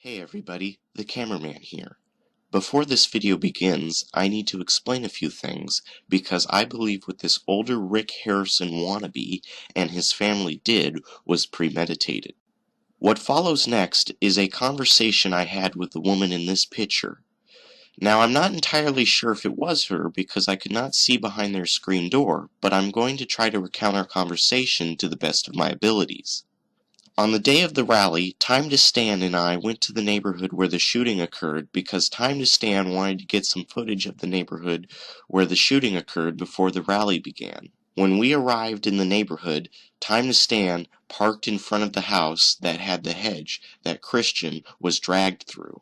Hey everybody, the cameraman here. Before this video begins, I need to explain a few things, because I believe what this older Rick Harrison wannabe and his family did was premeditated. What follows next is a conversation I had with the woman in this picture. Now, I'm not entirely sure if it was her because I could not see behind their screen door, but I'm going to try to recount our conversation to the best of my abilities. On the day of the rally, Time to Stand and I went to the neighborhood where the shooting occurred because Time to Stand wanted to get some footage of the neighborhood where the shooting occurred before the rally began. When we arrived in the neighborhood, Time to Stand parked in front of the house that had the hedge that Christian was dragged through.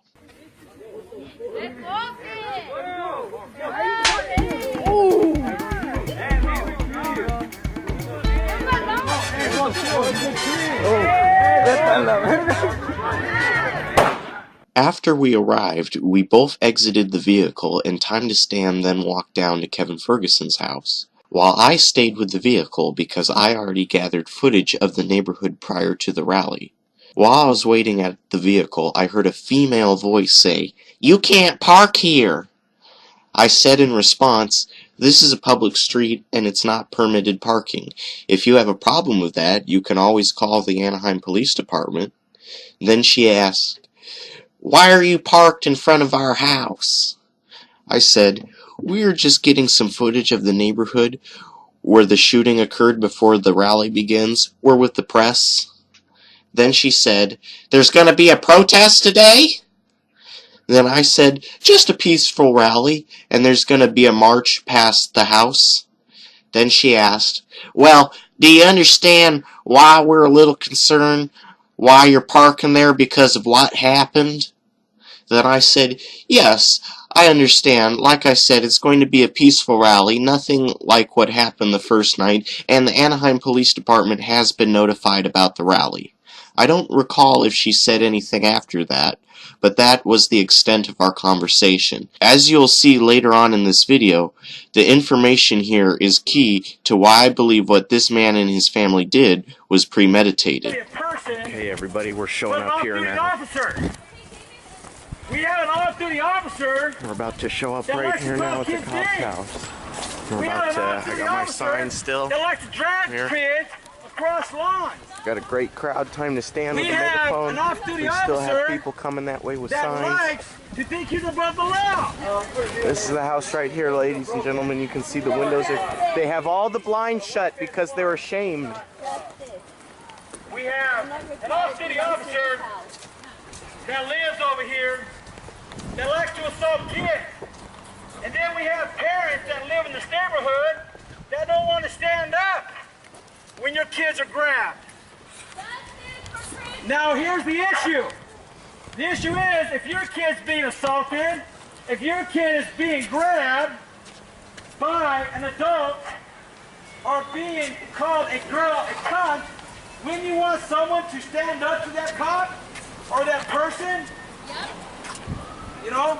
After we arrived, we both exited the vehicle and Time to Stand then walked down to Kevin Ferguson's house, while I stayed with the vehicle because I already gathered footage of the neighborhood prior to the rally. While I was waiting at the vehicle, I heard a female voice say, "You can't park here!" I said in response, "This is a public street and it's not permitted parking. If you have a problem with that, you can always call the Anaheim Police Department." Then she asked, "Why are you parked in front of our house?" I said, "We're just getting some footage of the neighborhood where the shooting occurred before the rally begins. We're with the press." Then she said, "There's going to be a protest today?" Then I said, "Just a peaceful rally, and there's going to be a march past the house." Then she asked, "Well, do you understand why we're a little concerned? Why you're parking there because of what happened?" Then I said, "Yes, I understand. Like I said, it's going to be a peaceful rally, nothing like what happened the first night, and the Anaheim Police Department has been notified about the rally." I don't recall if she said anything after that, but that was the extent of our conversation. As you'll see later on in this video, the information here is key to why I believe what this man and his family did was premeditated. Okay, everybody, we're showing up here now. We have an off-duty officer. We're about to show up right here now at the cop's house. We're about to, I got my sign still. That likes to drag kids across lawns. Got a great crowd. Time to stand with We the have megaphone. an off-duty We still have officer people coming that way with that signs. likes to think he's above the law. This is the house right here, ladies and gentlemen. You can see the windows. They have all the blinds shut because they're ashamed. We have an off-duty officer that lives over here that likes to assault kids. And then we have parents that live in this neighborhood that don't want to stand up when your kids are grabbed. Now here's the issue. The issue is if your kid's being assaulted, if your kid is being grabbed by an adult or being called a girl, a cunt, wouldn't you want someone to stand up to that cop or that person? Yep. You know?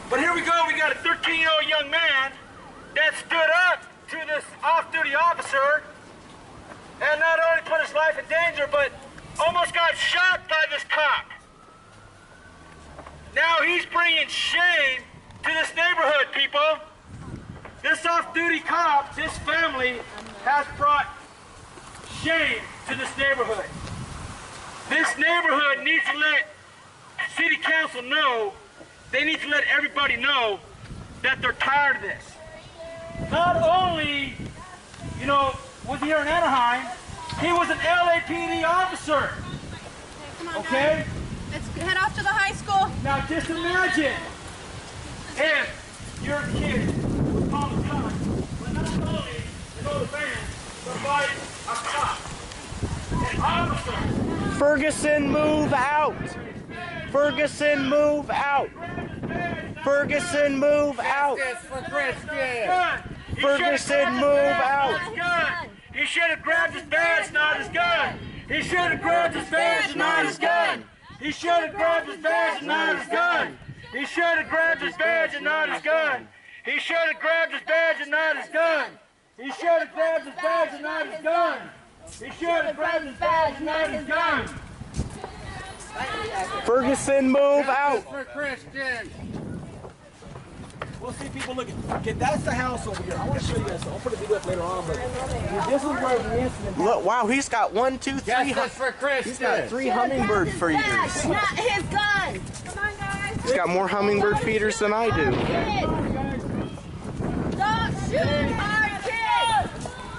But here we go, we got a 13-year-old young man that stood up to this off-duty officer and not only put his life in danger, but almost got shot by this cop. Now he's bringing shame to this neighborhood, people. This off-duty cop, this family, has brought shame to this neighborhood. This neighborhood needs to let city council know, they need to let everybody know that they're tired of this. Not only, you know, was he here in Anaheim, he was an LAPD officer. Okay? Let's head off to the high school. Now just imagine if your kid was called a cunt, but not only to go to van, but by a cop, an officer. Ferguson, move out! Ferguson, move out! Ferguson, move out! For Christian. Ferguson, move out! He should have grabbed his badge, not his gun. He should have grabbed his badge, not his gun. He should have grabbed his badge, not his gun. He should have grabbed his badge and not his gun. He should have grabbed his badge and not his gun. He should have grabbed his badge and not his gun. He should have grabbed his badge and not his gun. Ferguson, move out. For Christian. We'll see people looking. Okay, that's the house over here. I want to show you guys. I'll put a video up later on, but this is where the incident. Look, wow, he's got 1, 2, 3. For Christian. He's got 3 hummingbird feeders. Not his gun. Come on, guys. He's got more hummingbird feeders than I do. Don't shoot our kids.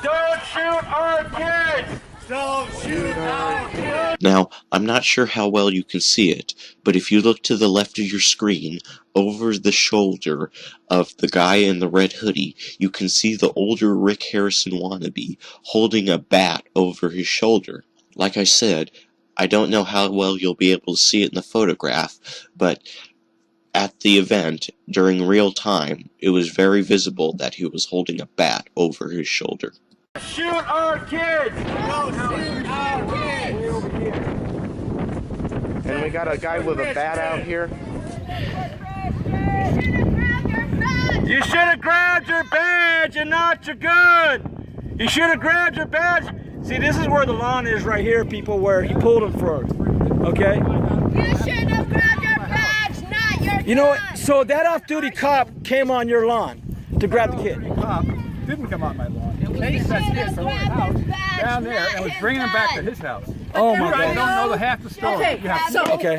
Don't shoot our kids. Don't shoot our kids. Now, I'm not sure how well you can see it, but if you look to the left of your screen, over the shoulder of the guy in the red hoodie, you can see the older Rick Harrison wannabe holding a bat over his shoulder. Like I said, I don't know how well you'll be able to see it in the photograph, but at the event, during real time, it was very visible that he was holding a bat over his shoulder. Shoot our kids. Don't shoot our kids. And we got a guy with a bat out here. You should have grabbed your badge and not your gun. You should have grabbed your badge. See, this is where the lawn is right here, people, where he pulled him from. Okay? You should have grabbed your badge, not your gun. You know what? So that off-duty cop came on your lawn to grab the kid. Cop didn't come on my lawn. He set his house down there and was bringing him back to his house. Oh my You guys God. don't know the half the story. Okay, You have so, Okay.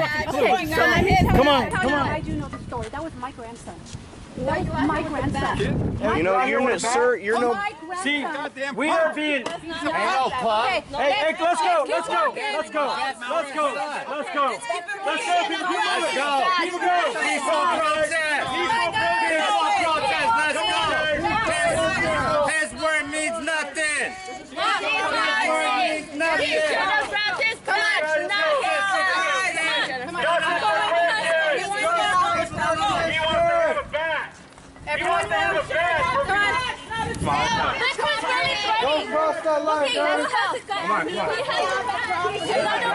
Come on. I do know the story. That was my grandson. That was my grandson. You know, you're no, sir, you're no. My grandson. See, we are being. Okay, Hey, let's go. Let's go. Let's go. Let's go. Let's go. Let's go. Let's go. People go. People go. Peaceful protest. Peaceful protest. Let's go. His word means nothing. He should have grabbed his badge, not his gun.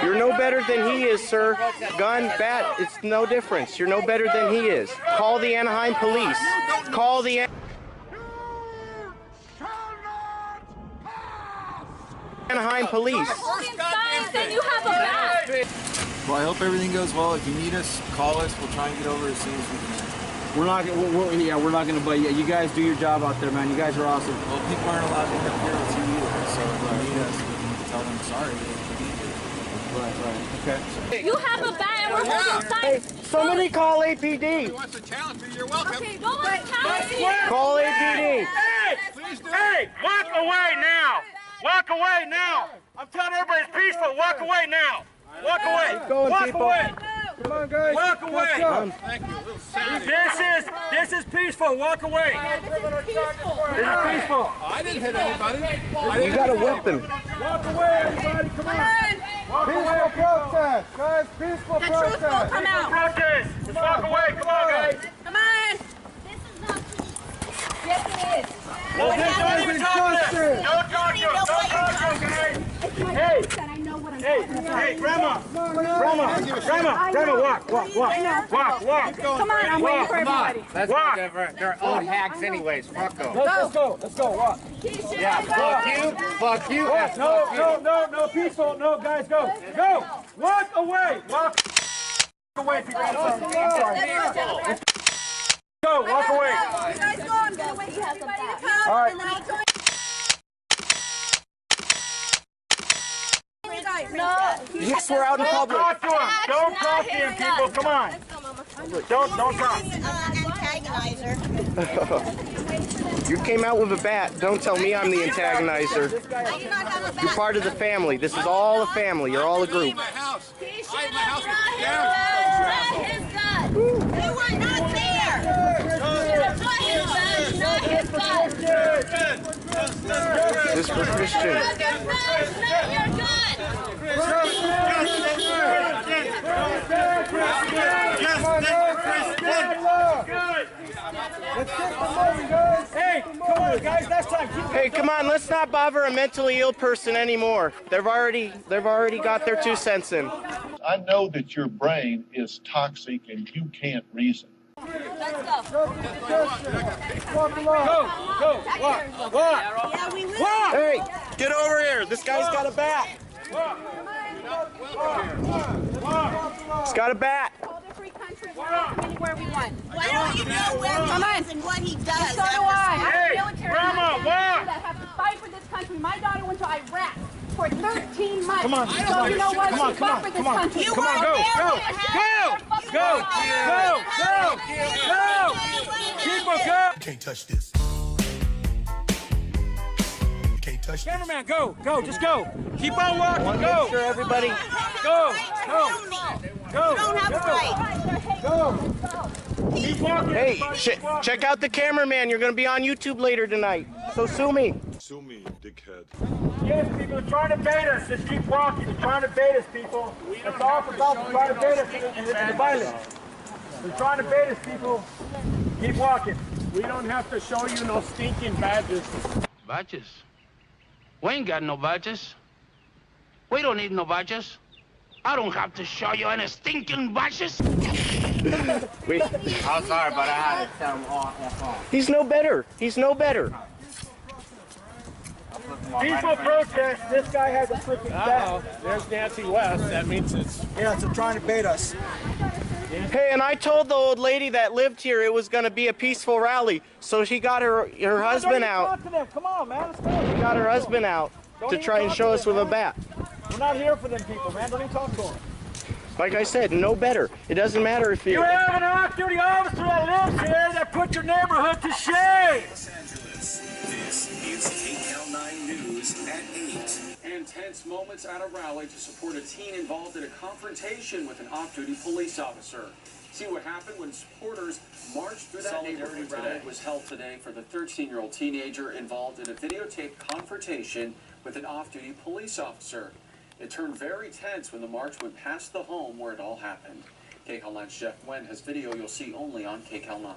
You're no better than he is, sir. Gun, bat, it's no difference. You're no better than he is. Call the Anaheim police. Call the Anaheim police. Then you have a bat. Well, I hope everything goes well. If you need us, call us. We'll try and get over as soon as we can. We're not gonna. But yeah, you guys do your job out there, man. You guys are awesome. Well, people aren't allowed to interfere with you either, so if you need us, we can tell them sorry. Okay. You have a bat and we're holding signs. Somebody call APD. wants to challenge me, you're welcome. Okay, no one's challenging you. Call APD. Hey, walk away now. Walk away now. I'm telling everybody it's peaceful. Walk away now. Walk away. going, Walk people. away. Come on, guys. Walk away. Thank you. A little sad. This is peaceful. Walk away. This is peaceful. I didn't hit anybody. You got a weapon. Walk away, everybody. Come on. Walk away. protest, guys. Peaceful The truth will come out. Protest. Just walk away. Come on, guys. Come on. Yes, it is. Don't talk to him. Don't talk to him, guys. Hey. I know what I'm Hey, talking about. hey, Grandma, walk. Come on, I'm waiting for everybody. Walk. They're old hags anyways. Fuck them. Let's go, walk. Yeah, fuck you. No, peaceful, no, guys, go. Walk away, walk away, people. I'm sorry. Go, walk away. You guys go. I'm going to wait for everybody to come. All right. And then I'll join. No. Yes, we're out in Don't public. talk to him. Don't talk to him, people. Come on. Don't talk. You came out with a bat. Don't tell me I'm the antagonizer. I do not have a You're part of the family. This is all a family. You're all a group. house. He should have brought his gun. You were not there. You should have brought his badge, not his gun. This is for Christian. Grab your badge, not your gun. Hey, come on, guys. That's time. Hey, come on. Let's not bother a mentally ill person anymore. They've already got their 2 cents in. I know that your brain is toxic and you can't reason. Let's go. Walk. Yeah, we will. Hey, get over here. This guy's got a bat. Walk. got a bat. All the free country. We're come anywhere we want. Why don't you know where he is and what he does? So do I. Hey, I'm military. Grandma, that have to fight for this country. My daughter went to Iraq for 13 months. Come on. So you know what? Come on, She come fought on, for this come on. country. You Come on, weren't go, there go, when it happened. People, go. Can't touch this. Can't touch this. Cameraman, go, just go. Keep on walking, go. Sure, everybody. Go. You don't have a right. Go. Keep walking. Hey, everybody, keep walking. check out the cameraman. You're going to be on YouTube later tonight. So sue me. Sue me, dickhead. Yes, people are trying to bait us. Just keep walking. They're trying to bait us, people. That's all it's about. They're trying to bait us into the violence. They're trying to bait us, people. Keep walking. We don't have to show you no stinking badges. Badges? We ain't got no badges. We don't need no badges. I don't have to show you any stinking badges. Wait. I'm sorry, but I had to tell him all F off. He's no better. He's no better. Peaceful protest. This guy has a freaking bat. There's Nancy West. That means it's... Yeah, so trying to bait us. Hey, and I told the old lady that lived here it was going to be a peaceful rally, so she got her husband out. Talk to them. Come on, man. Let's go. She got her husband out to try and show us with a bat. We're not here for them people, man. Don't even talk to them. Like I said, no better. It doesn't matter if You you... have an off-duty officer that lives here that put your neighborhood to shame. Los Angeles. This is KCAL 9 News at 8. Intense moments at a rally to support a teen involved in a confrontation with an off-duty police officer. See what happened when supporters marched through that neighborhood. Rally was held today for the 13-year-old teenager involved in a videotaped confrontation with an off-duty police officer. It turned very tense when the march went past the home where it all happened. KCAL 9's Jeff Wen has video you'll see only on KCAL 9.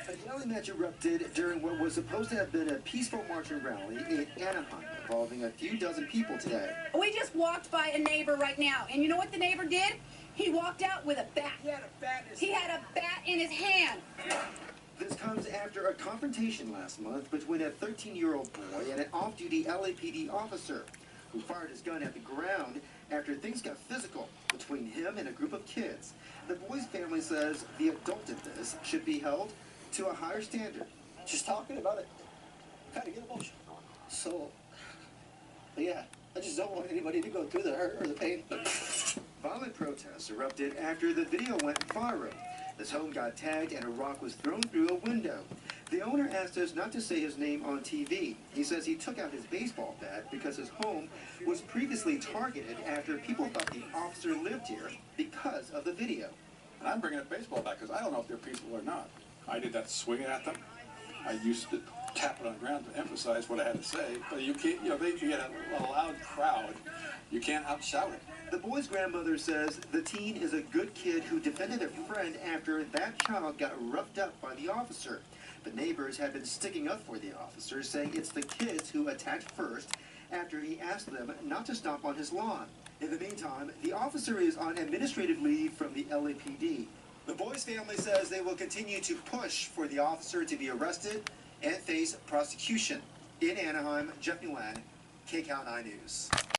A yelling match erupted during what was supposed to have been a peaceful march and rally in Anaheim, involving a few dozen people today. We just walked by a neighbor right now, and you know what the neighbor did? He walked out with a bat. He had a bat in his hand. This comes after a confrontation last month between a 13-year-old boy and an off-duty LAPD officer who fired his gun at the ground after things got physical between him and a group of kids. The boy's family says the adult in this should be held to a higher standard. Just talking about it, kind of get emotional. So, yeah, I just don't want anybody to go through the hurt or the pain. Violent protests erupted after the video went viral. His home got tagged and a rock was thrown through a window. The owner asked us not to say his name on TV. He says he took out his baseball bat because his home was previously targeted after people thought the officer lived here because of the video. And I'm bringing a baseball bat because I don't know if they're peaceful or not. I did that swinging at them. I used to tap it on the ground to emphasize what I had to say. But you can't, you know, you get a loud crowd. You can't outshout it. The boy's grandmother says the teen is a good kid who defended a friend after that child got roughed up by the officer. But neighbors have been sticking up for the officer, saying it's the kids who attacked first after he asked them not to stomp on his lawn. In the meantime, the officer is on administrative leave from the LAPD. The boy's family says they will continue to push for the officer to be arrested and face prosecution. In Anaheim, Jeff Nguyen, KCAL 9 News.